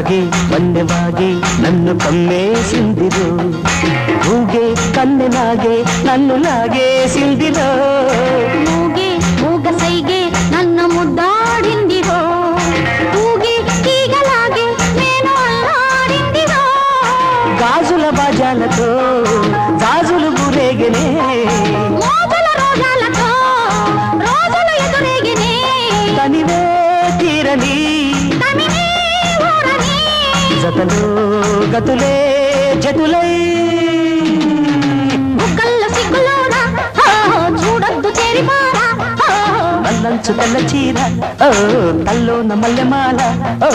తాగి వన్నెవాగి నన్ను కమ్మేసిందిరో ఊగే కన్నెనాగే నన్ను లాగేసిందిరో మూగే మూగ సైగే నన్ను ముద్దాడిందిరో ఊగే తీగలాగే నేను అల్లాడిందిరో గాజుల బాజాలతో గాజులు గురేగనే మోజుల రోజాలతో రోజులు ఎదురేగినే తనివే తీరని జతలో గతులే జతులై బుక్కల్లో సిగ్గులోనా చూడొద్దు చేరిపారా మల్లంచు తెల్ల చీర ఓ తల్లోన మల్లెమాల ఓ